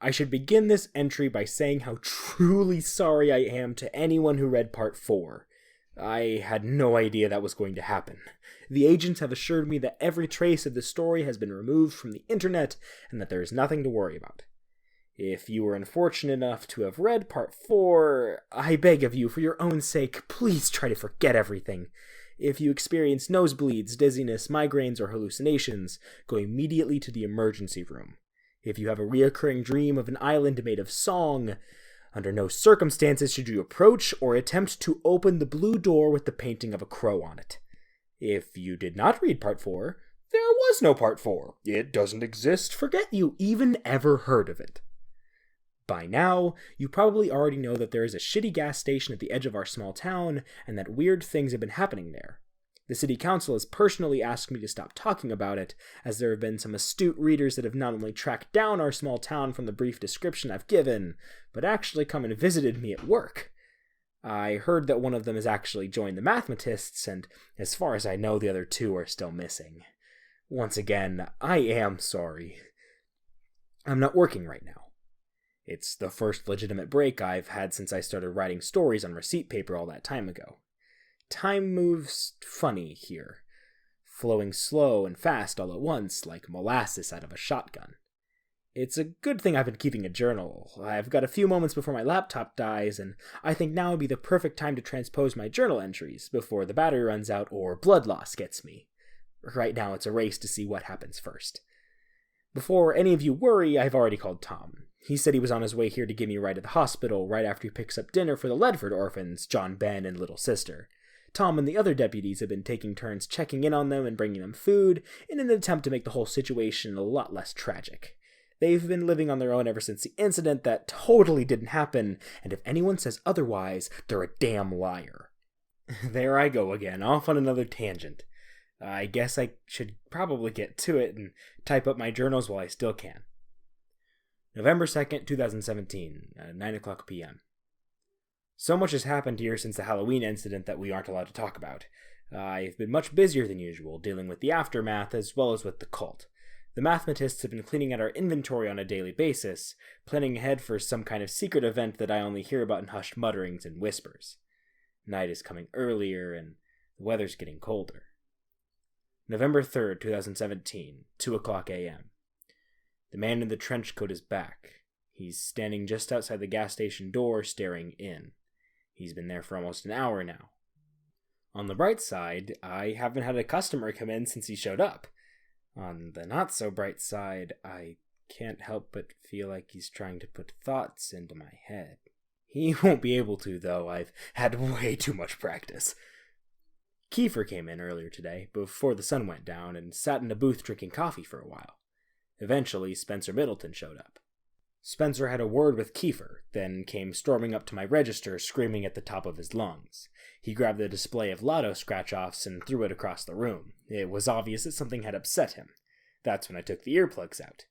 I should begin this entry by saying how truly sorry I am to anyone who read Part 4. I had no idea that was going to happen. The agents have assured me that every trace of the story has been removed from the internet and that there is nothing to worry about. If you were unfortunate enough to have read Part 4, I beg of you, for your own sake, please try to forget everything. If you experience nosebleeds, dizziness, migraines, or hallucinations, go immediately to the emergency room. If you have a reoccurring dream of an island made of song, under no circumstances should you approach or attempt to open the blue door with the painting of a crow on it. If you did not read Part 4, there was no Part 4. It doesn't exist. Forget you even ever heard of it. By now, you probably already know that there is a shitty gas station at the edge of our small town, and that weird things have been happening there. The city council has personally asked me to stop talking about it, as there have been some astute readers that have not only tracked down our small town from the brief description I've given, but actually come and visited me at work. I heard that one of them has actually joined the mathematists, and as far as I know, the other two are still missing. Once again, I am sorry. I'm not working right now. It's the first legitimate break I've had since I started writing stories on receipt paper all that time ago. Time moves funny here, flowing slow and fast all at once, like molasses out of a shotgun. It's a good thing I've been keeping a journal. I've got a few moments before my laptop dies, and I think now would be the perfect time to transpose my journal entries before the battery runs out or blood loss gets me. Right now it's a race to see what happens first. Before any of you worry, I've already called Tom. He said he was on his way here to give me a ride to the hospital right after he picks up dinner for the Ledford orphans, John, Ben, and little sister. Tom and the other deputies have been taking turns checking in on them and bringing them food in an attempt to make the whole situation a lot less tragic. They've been living on their own ever since the incident that totally didn't happen, and if anyone says otherwise, they're a damn liar. There I go again, off on another tangent. I guess I should probably get to it and type up my journals while I still can. November 2nd, 2017, 9 o'clock p.m. So much has happened here since the Halloween incident that we aren't allowed to talk about. I've been much busier than usual, dealing with the aftermath as well as with the cult. The mathematists have been cleaning out our inventory on a daily basis, planning ahead for some kind of secret event that I only hear about in hushed mutterings and whispers. Night is coming earlier, and the weather's getting colder. November 3rd, 2017, 2 o'clock a.m. The man in the trench coat is back. He's standing just outside the gas station door, staring in. He's been there for almost an hour now. On the bright side, I haven't had a customer come in since he showed up. On the not-so-bright side, I can't help but feel like he's trying to put thoughts into my head. He won't be able to, though. I've had way too much practice. Kiefer came in earlier today, before the sun went down, and sat in a booth drinking coffee for a while. Eventually, Spencer Middleton showed up. Spencer had a word with Kiefer, then came storming up to my register, screaming at the top of his lungs. He grabbed the display of lotto scratch-offs and threw it across the room. It was obvious that something had upset him. That's when I took the earplugs out.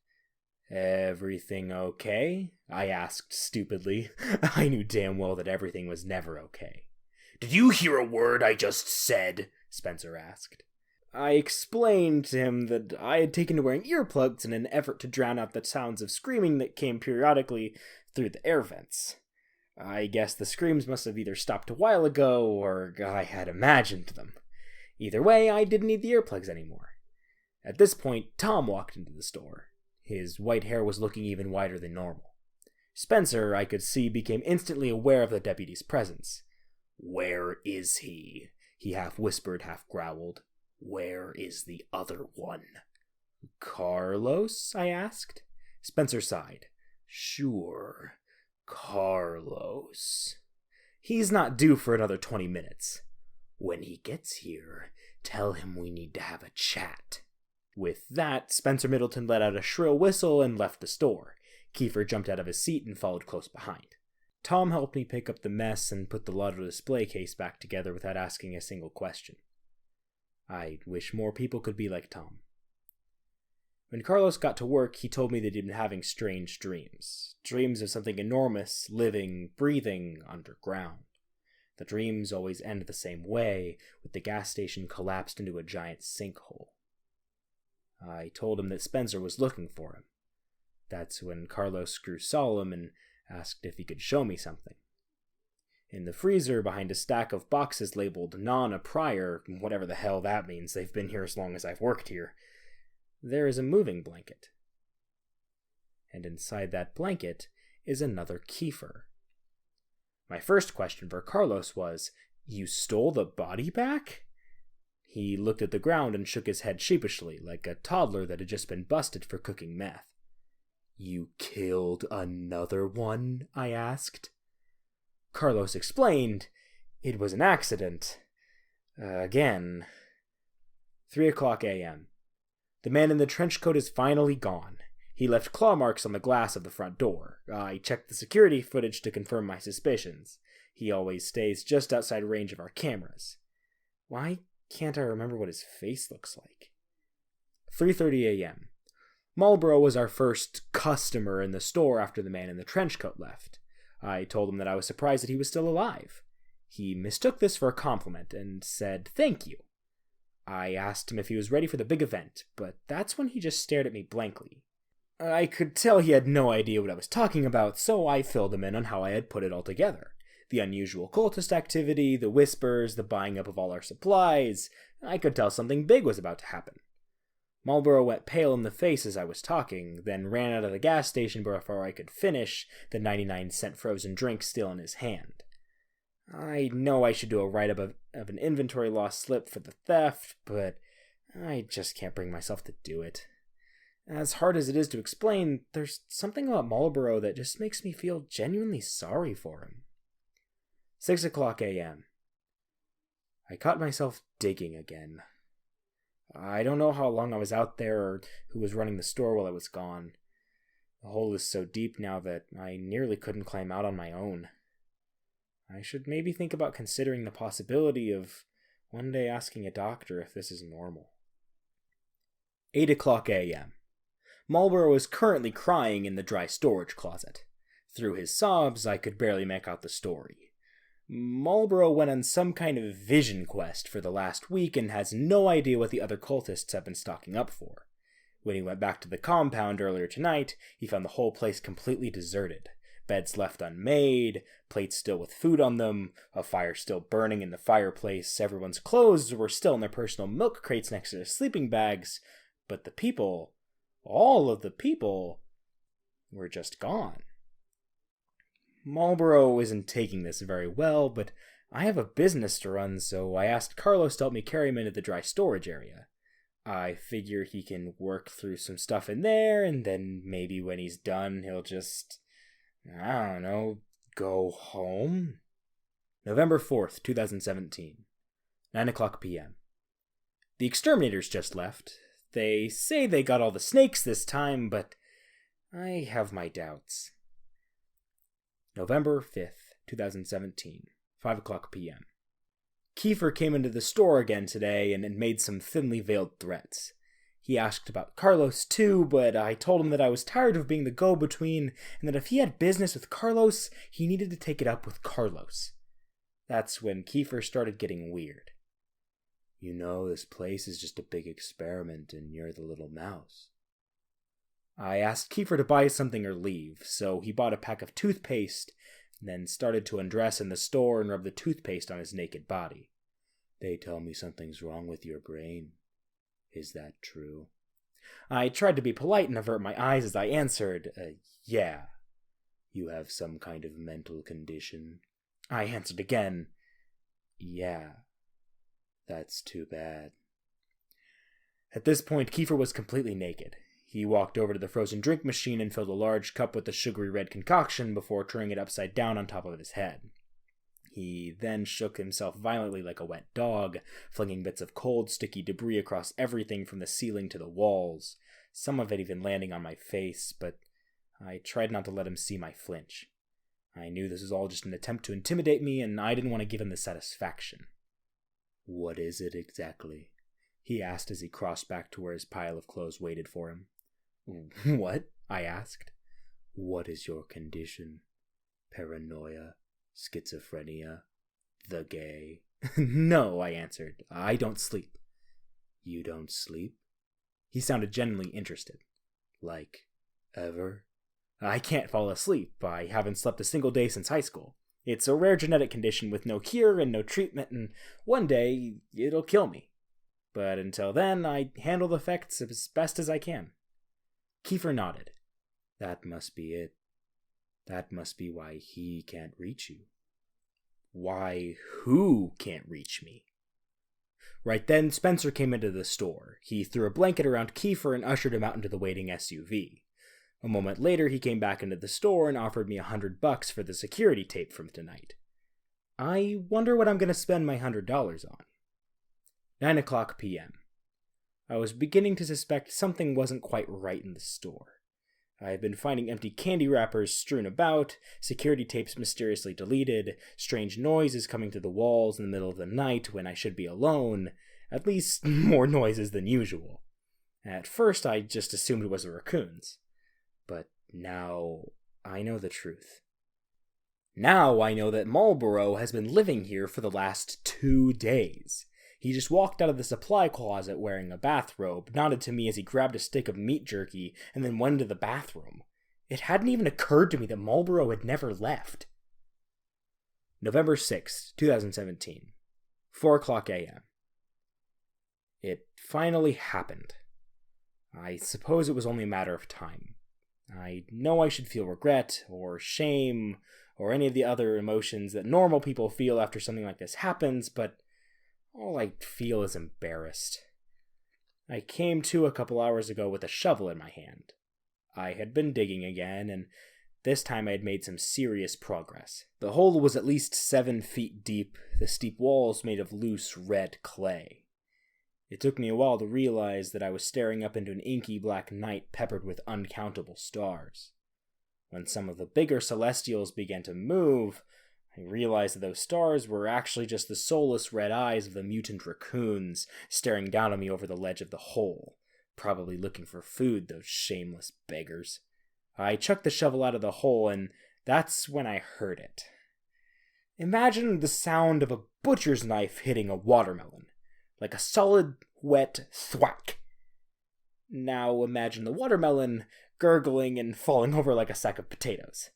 "Everything okay?" I asked stupidly. I knew damn well that everything was never okay. "Did you hear a word I just said?" Spencer asked. I explained to him that I had taken to wearing earplugs in an effort to drown out the sounds of screaming that came periodically through the air vents. I guess the screams must have either stopped a while ago, or I had imagined them. Either way, I didn't need the earplugs anymore. At this point, Tom walked into the store. His white hair was looking even whiter than normal. Spencer, I could see, became instantly aware of the deputy's presence. "Where is he?" he half whispered, half growled. "Where is the other one?" "Carlos?" I asked. Spencer sighed. "Sure, Carlos. He's not due for another 20 minutes. When he gets here, tell him we need to have a chat." With that, Spencer Middleton let out a shrill whistle and left the store. Kiefer jumped out of his seat and followed close behind. Tom helped me pick up the mess and put the lotto display case back together without asking a single question. I wish more people could be like Tom. When Carlos got to work, he told me that he'd been having strange dreams. Dreams of something enormous, living, breathing underground. The dreams always end the same way, with the gas station collapsed into a giant sinkhole. I told him that Spencer was looking for him. That's when Carlos grew solemn and asked if he could show me something. In the freezer, behind a stack of boxes labeled non a prior, whatever the hell that means, they've been here as long as I've worked here, there is a moving blanket. And inside that blanket is another Kiefer. My first question for Carlos was, "You stole the body back?" He looked at the ground and shook his head sheepishly, like a toddler that had just been busted for cooking meth. "You killed another one?" I asked. Carlos explained, "It was an accident. Again." 3:00 a.m. The man in the trench coat is finally gone. He left claw marks on the glass of the front door. I checked the security footage to confirm my suspicions. He always stays just outside range of our cameras. Why can't I remember what his face looks like? 3:30 a.m. Marlboro was our first customer in the store after the man in the trench coat left. I told him that I was surprised that he was still alive. He mistook this for a compliment and said thank you. I asked him if he was ready for the big event, but that's when he just stared at me blankly. I could tell he had no idea what I was talking about, so I filled him in on how I had put it all together. The unusual cultist activity, the whispers, the buying up of all our supplies. I could tell something big was about to happen. Marlboro went pale in the face as I was talking, then ran out of the gas station before I could finish, the 99-cent frozen drink still in his hand. I know I should do a write-up of an inventory loss slip for the theft, but I just can't bring myself to do it. As hard as it is to explain, there's something about Marlboro that just makes me feel genuinely sorry for him. 6:00 a.m. I caught myself digging again. I don't know how long I was out there or who was running the store while I was gone. The hole is so deep now that I nearly couldn't climb out on my own. I should maybe think about considering the possibility of one day asking a doctor if this is normal. 8:00 a.m. Marlboro is currently crying in the dry storage closet. Through his sobs, I could barely make out the story. Marlboro went on some kind of vision quest for the last week and has no idea what the other cultists have been stocking up for. When he went back to the compound earlier tonight, he found the whole place completely deserted. Beds left unmade, plates still with food on them, a fire still burning in the fireplace, everyone's clothes were still in their personal milk crates next to their sleeping bags, but the people, all of the people, were just gone. Marlboro isn't taking this very well, but I have a business to run, so I asked Carlos to help me carry him into the dry storage area. I figure he can work through some stuff in there, and then maybe when he's done, he'll just, I don't know, go home? November 4th, 2017. 9:00 p.m. The exterminators just left. They say they got all the snakes this time, but I have my doubts. November 5th, 2017, 5:00 p.m. Kiefer came into the store again today and made some thinly veiled threats. He asked about Carlos too, but I told him that I was tired of being the go-between and that if he had business with Carlos, he needed to take it up with Carlos. That's when Kiefer started getting weird. "You know, this place is just a big experiment and you're the little mouse." I asked Kiefer to buy something or leave, so he bought a pack of toothpaste and then started to undress in the store and rub the toothpaste on his naked body. "They tell me something's wrong with your brain. Is that true?" I tried to be polite and avert my eyes as I answered, "Yeah." "You have some kind of mental condition?" I answered again, "Yeah. That's too bad." At this point, Kiefer was completely naked. He walked over to the frozen drink machine and filled a large cup with the sugary red concoction before turning it upside down on top of his head. He then shook himself violently like a wet dog, flinging bits of cold, sticky debris across everything from the ceiling to the walls, some of it even landing on my face, but I tried not to let him see my flinch. I knew this was all just an attempt to intimidate me, and I didn't want to give him the satisfaction. "What is it exactly?" he asked as he crossed back to where his pile of clothes waited for him. "What?" I asked. "What is your condition? Paranoia? Schizophrenia? The gay?" "No," I answered. "I don't sleep." "You don't sleep?" He sounded genuinely interested. "Like, Ever? I can't fall asleep. I haven't slept a single day since high school. It's a rare genetic condition with no cure and no treatment, and one day it'll kill me. But until then, I handle the effects as best as I can. Kiefer nodded. That must be it. That must be why he can't reach you. Why who can't reach me? Right then, Spencer came into the store. He threw a blanket around Kiefer and ushered him out into the waiting SUV. A moment later, he came back into the store and offered me $100 for the security tape from tonight. I wonder what I'm going to spend my $100 on. 9:00 p.m. I was beginning to suspect something wasn't quite right in the store. I had been finding empty candy wrappers strewn about, security tapes mysteriously deleted, strange noises coming through the walls in the middle of the night when I should be alone, at least more noises than usual. At first, I just assumed it was the raccoons. But now I know the truth. Now I know that Marlboro has been living here for the last 2 days. He just walked out of the supply closet wearing a bathrobe, nodded to me as he grabbed a stick of meat jerky, and then went into the bathroom. It hadn't even occurred to me that Marlboro had never left. November 6, 2017, 4:00 a.m. It finally happened. I suppose it was only a matter of time. I know I should feel regret, or shame, or any of the other emotions that normal people feel after something like this happens, but all I feel is embarrassed. I came to a couple hours ago with a shovel in my hand. I had been digging again, and this time I had made some serious progress. The hole was at least 7 feet deep, the steep walls made of loose red clay. It took me a while to realize that I was staring up into an inky black night peppered with uncountable stars. When some of the bigger celestials began to move, I realized that those stars were actually just the soulless red eyes of the mutant raccoons staring down at me over the ledge of the hole, probably looking for food, those shameless beggars. I chucked the shovel out of the hole, and that's when I heard it. Imagine the sound of a butcher's knife hitting a watermelon, like a solid, wet thwack. Now imagine the watermelon gurgling and falling over like a sack of potatoes.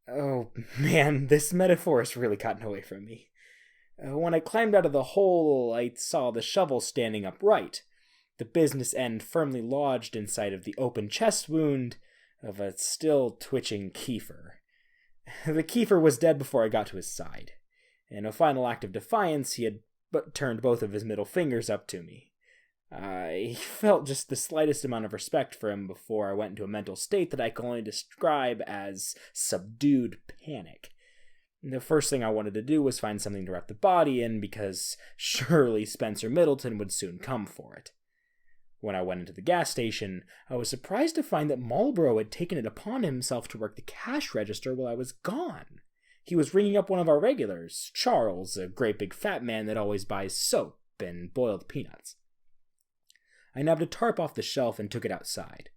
Oh man, this metaphor has really gotten away from me. When I climbed out of the hole, I saw the shovel standing upright, the business end firmly lodged inside of the open chest wound of a still twitching Kiefer. The Kiefer was dead before I got to his side. In a final act of defiance, he had turned both of his middle fingers up to me. I felt just the slightest amount of respect for him before I went into a mental state that I can only describe as subdued panic. The first thing I wanted to do was find something to wrap the body in, because surely Spencer Middleton would soon come for it. When I went into the gas station, I was surprised to find that Marlboro had taken it upon himself to work the cash register while I was gone. He was ringing up one of our regulars, Charles, a great big fat man that always buys soap and boiled peanuts. I nabbed a tarp off the shelf and took it outside.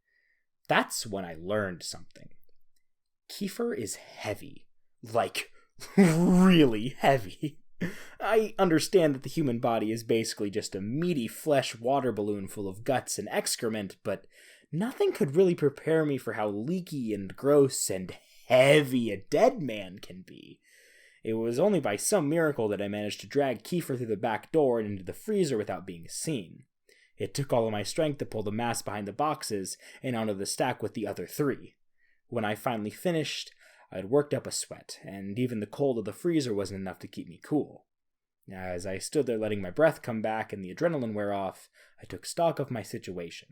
That's when I learned something. Kiefer is heavy. Like, really heavy. I understand that the human body is basically just a meaty flesh water balloon full of guts and excrement, but nothing could really prepare me for how leaky and gross and heavy a dead man can be. It was only by some miracle that I managed to drag Kiefer through the back door and into the freezer without being seen. It took all of my strength to pull the mass behind the boxes and onto the stack with the other 3. When I finally finished, I'd worked up a sweat, and even the cold of the freezer wasn't enough to keep me cool. As I stood there letting my breath come back and the adrenaline wear off, I took stock of my situation.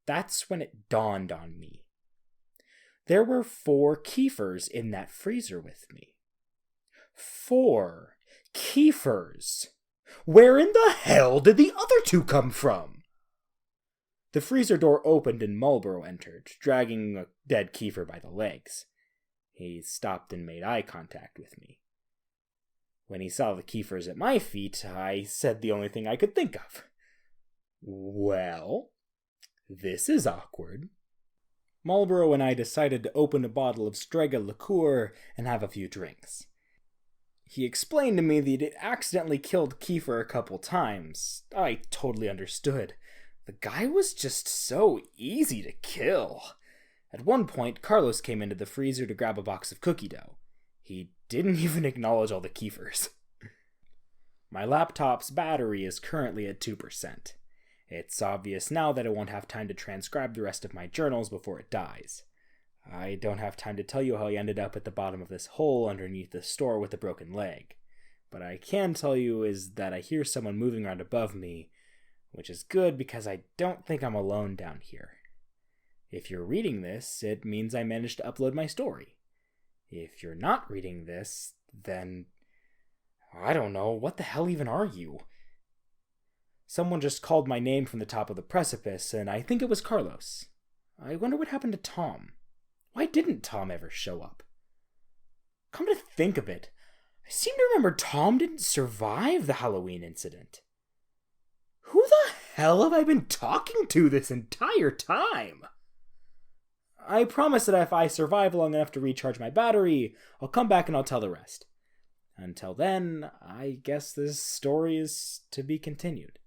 That's when it dawned on me. There were 4 Kiefers in that freezer with me. 4 Kiefers! Where in the hell did the other 2 come from? The freezer door opened and Marlboro entered, dragging a dead Kiefer by the legs. He stopped and made eye contact with me. When he saw the Kiefers at my feet, I said the only thing I could think of. Well, this is awkward. Marlboro and I decided to open a bottle of Strega liqueur and have a few drinks. He explained to me that he'd accidentally killed Kiefer a couple times. I totally understood. The guy was just so easy to kill. At one point, Carlos came into the freezer to grab a box of cookie dough. He didn't even acknowledge all the keefers. My laptop's battery is currently at 2%. It's obvious now that I won't have time to transcribe the rest of my journals before it dies. I don't have time to tell you how I ended up at the bottom of this hole underneath the store with a broken leg. But I can tell you is that I hear someone moving around above me, which is good because I don't think I'm alone down here. If you're reading this, it means I managed to upload my story. If you're not reading this, then I don't know, what the hell even are you? Someone just called my name from the top of the precipice, and I think it was Carlos. I wonder what happened to Tom. Why didn't Tom ever show up? Come to think of it, I seem to remember Tom didn't survive the Halloween incident. Who the hell have I been talking to this entire time? I promise that if I survive long enough to recharge my battery, I'll come back and I'll tell the rest. Until then, I guess this story is to be continued.